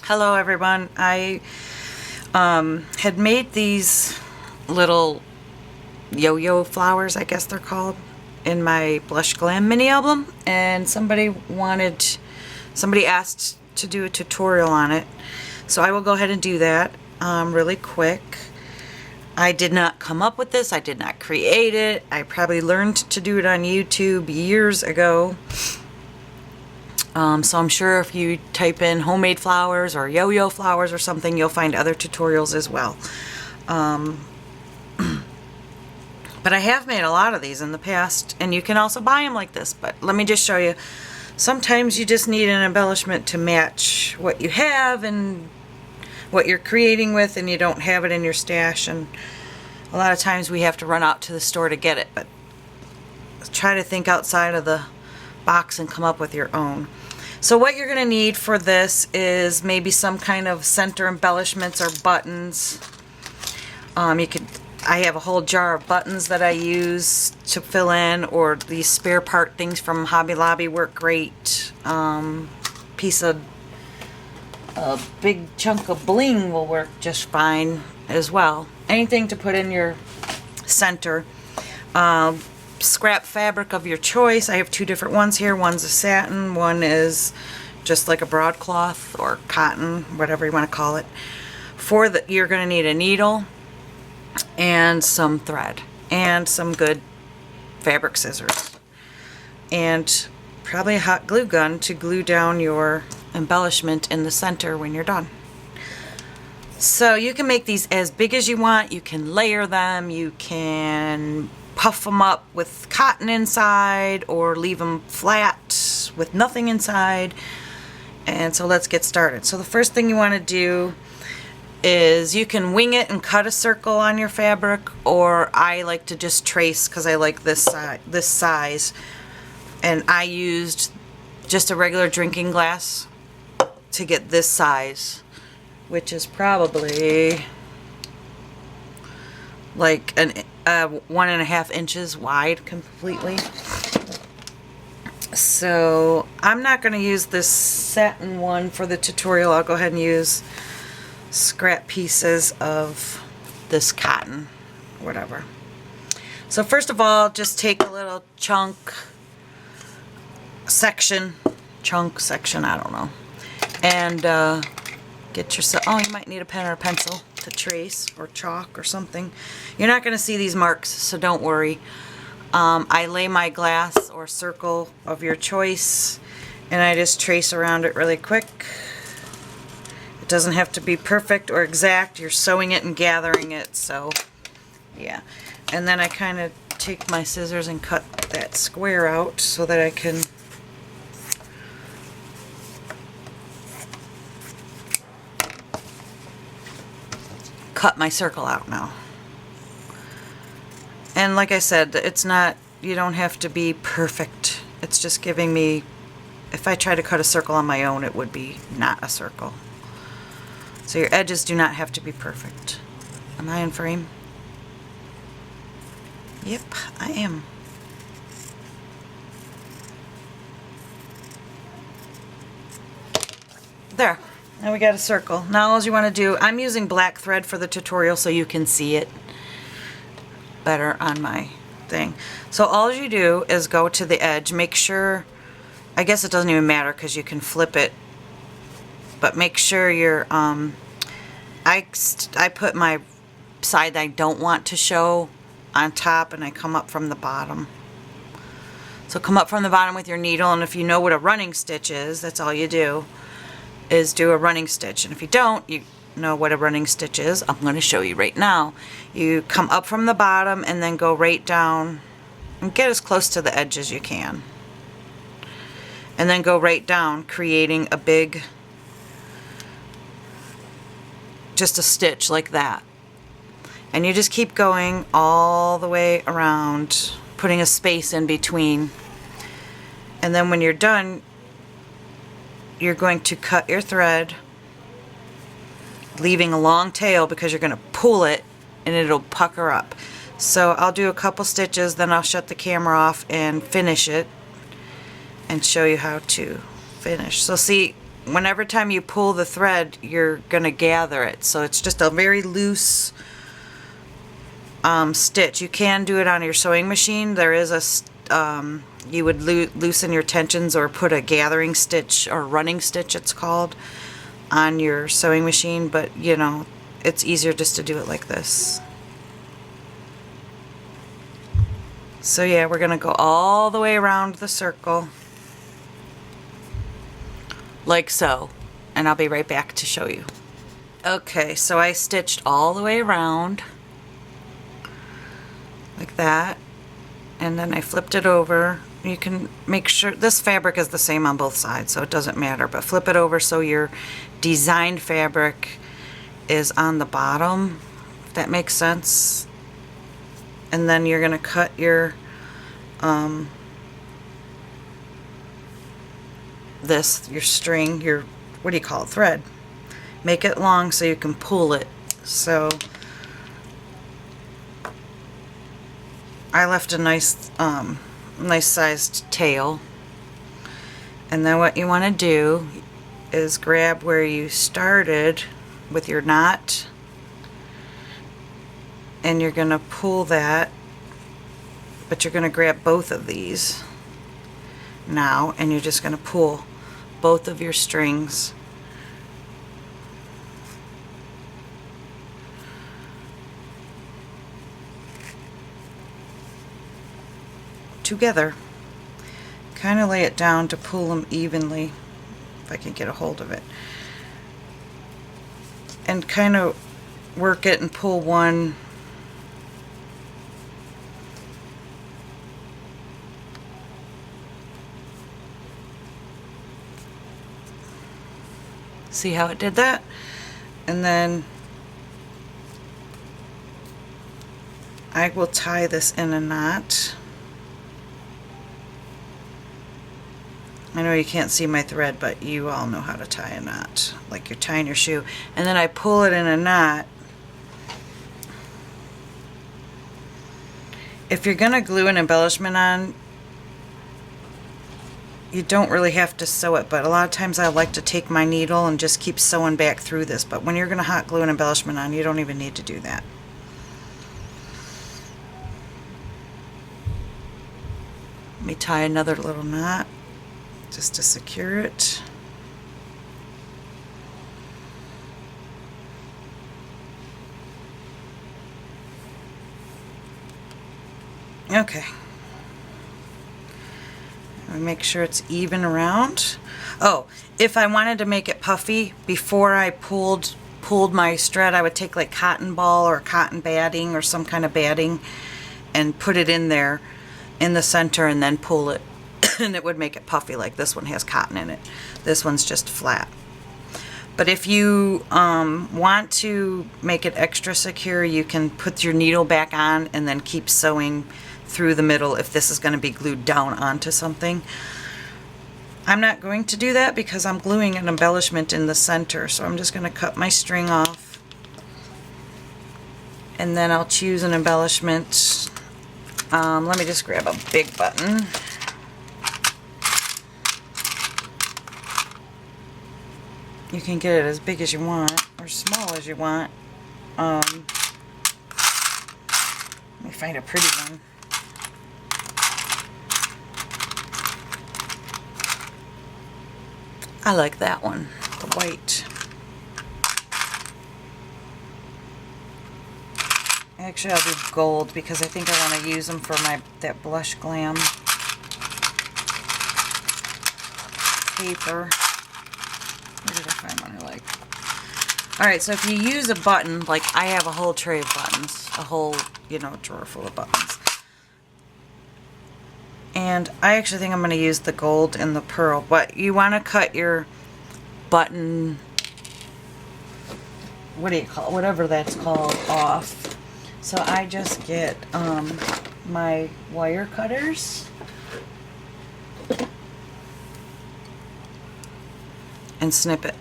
Hello everyone. I had made these little yo-yo flowers, I guess they're called, in my Blush Glam mini album, and somebody asked to do a tutorial on it. So I will go ahead and do that really quick. I did not come up with this. I did not create it. I probably learned to do it on YouTube years ago. So I'm sure if you type in homemade flowers or yo-yo flowers or something, you'll find other tutorials as well. But I have made a lot of these in the past, and you can also buy them like this. But let me just show you. Sometimes you just need an embellishment to match what you have and what you're creating with, and you don't have it in your stash. And a lot of times we have to run out to the store to get it. But try to think outside of the box and come up with your own. So what you're going to need for this is maybe some kind of center embellishments or buttons. I have a whole jar of buttons that I use to fill in, or these spare part things from Hobby Lobby work great. Piece of a big chunk of bling will work just fine as well. Anything to put in your center. Scrap fabric of your choice. I have two different ones here. One's a satin, one is just like a broadcloth or cotton, whatever you want to call it. For that, you're going to need a needle and some thread and some good fabric scissors and probably a hot glue gun to glue down your embellishment in the center when you're done. So you can make these as big as you want. You can layer them. You can puff them up with cotton inside or leave them flat with nothing inside. And so let's get started. So the first thing you want to do is you can wing it and cut a circle on your fabric, or I like to just trace because I like this size. And I used just a regular drinking glass to get this size, which is probably like 1.5 inches wide completely. So I'm not going to use this satin one for the tutorial. I'll go ahead and use scrap pieces of this cotton, whatever. So first of all, just take a little section, I don't know, and get yourself, oh, you might need a pen or a pencil to trace, or chalk or something. You're not going to see these marks, so don't worry. I lay my glass or circle of your choice, and I just trace around it really quick. It doesn't have to be perfect or exact. You're sewing it and gathering it, so yeah. And then I kind of take my scissors and cut that square out so that I can cut my circle out now. And like I said, it's not, you don't have to be perfect. It's just giving me, if I try to cut a circle on my own, it would be not a circle. So your edges do not have to be perfect. Am I in frame? Yep, I am. There. Now we got a circle. Now all you want to do, I'm using black thread for the tutorial so you can see it better on my thing. So all you do is go to the edge, make sure, I guess it doesn't even matter because you can flip it, but make sure you're, I put my side that I don't want to show on top, and I come up from the bottom. So come up from the bottom with your needle, and if you know what a running stitch is, that's all you do, is do a running stitch. And if you don't, you know what a running stitch is, I'm going to show you right now. You come up from the bottom and then go right down and get as close to the edge as you can. And then go right down, creating a big, just a stitch like that. And you just keep going all the way around, putting a space in between. And then when you're done, you're going to cut your thread, leaving a long tail because you're going to pull it and it'll pucker up. So I'll do a couple stitches, then I'll shut the camera off and finish it and show you how to finish. So see, whenever time you pull the thread, you're gonna gather it. So it's just a very loose stitch. You can do it on your sewing machine. There is you would loosen your tensions or put a gathering stitch, or running stitch it's called, on your sewing machine, but you know, it's easier just to do it like this. So yeah, we're gonna go all the way around the circle like so, and I'll be right back to show you. Okay, so I stitched all the way around like that, and then I flipped it over. You can make sure this fabric is the same on both sides, so it doesn't matter, but flip it over so your designed fabric is on the bottom, if that makes sense. And then you're gonna cut your your string, your, what do you call it, thread. Make it long so you can pull it. So I left a nice sized tail, and then what you want to do is grab where you started with your knot, and you're going to pull that, but you're going to grab both of these now, and you're just going to pull both of your strings together. Kind of lay it down to pull them evenly, if I can get a hold of it, and kind of work it and pull one see how it did that? And then I will tie this in a knot. I know you can't see my thread, but you all know how to tie a knot, like you're tying your shoe. And then I pull it in a knot. If you're gonna glue an embellishment on, you don't really have to sew it, but a lot of times I like to take my needle and just keep sewing back through this. But when you're gonna hot glue an embellishment on, you don't even need to do that. Let me tie another little knot just to secure it. Okay. Make sure it's even around. Oh, if I wanted to make it puffy, before I pulled my thread, I would take like cotton ball or cotton batting or some kind of batting and put it in there in the center and then pull it, and it would make it puffy. Like this one has cotton in it. This one's just flat. But if you want to make it extra secure, you can put your needle back on and then keep sewing through the middle if this is going to be glued down onto something. I'm not going to do that because I'm gluing an embellishment in the center, so I'm just going to cut my string off, and then I'll choose an embellishment. Let me just grab a big button. You can get it as big as you want or small as you want. Let me find a pretty one. I like that one, the white. Actually, I'll do gold because I think I want to use them for that Blush Glam paper. Where did I find one I like? Alright, so if you use a button, like I have a whole tray of buttons, a whole, drawer full of buttons. And I actually think I'm going to use the gold and the pearl, but you want to cut your button, what do you call it, whatever that's called, off. So I just get my wire cutters and snip it.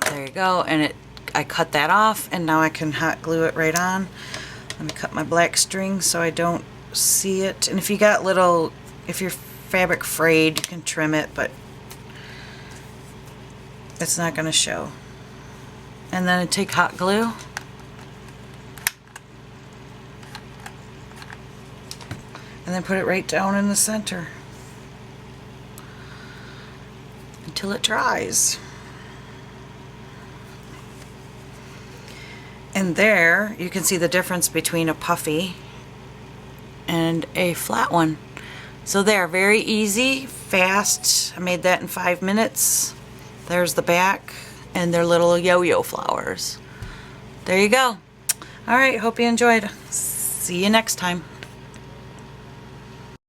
There you go, and I cut that off, and now I can hot glue it right on. Let me cut my black string so I don't see it. And if you got little, if your fabric frayed, you can trim it, but it's not going to show. And then I take hot glue. And then put it right down in the center until it dries. And there you can see the difference between a puffy and a flat one. So they're very easy, fast. I made that in 5 minutes. There's the back and their little yo-yo flowers. There you go. All right, hope you enjoyed. See you next time.